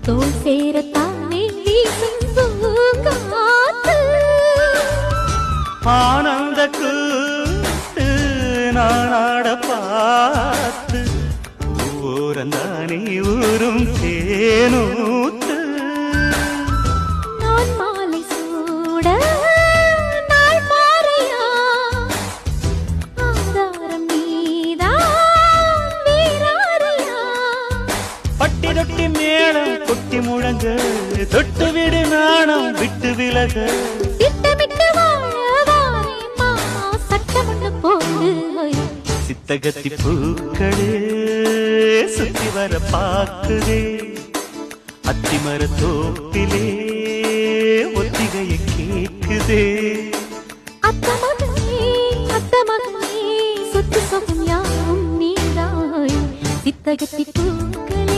தோல் சேரத்தானே வீசும் பூங்காத்து ஆனந்த கூத்து நான் ஆட பார்த்து ஓரந்தானே ஊரும் தேனூத்து நான் மாலை சூட நாள் மாறையா ஆதாரம் நீதான் வீராரியா பட்டி தொட்டி மேளம் கொட்டி முழங்க தொட்டு விடு நாணம் விட்டு விலக திட்டமிட்டு வாழவாரே மாமா சட்டம் ஒன்று போடு சித்தகத்தி பூக்களே சுத்தி வர பாக்குதே அத்திமர தோப்பிலே ஒத்திகைய கேக்குதே அத்த மகனே சொத்து சொகம் யாரும் நீதாய் சித்தகத்தி பூக்களே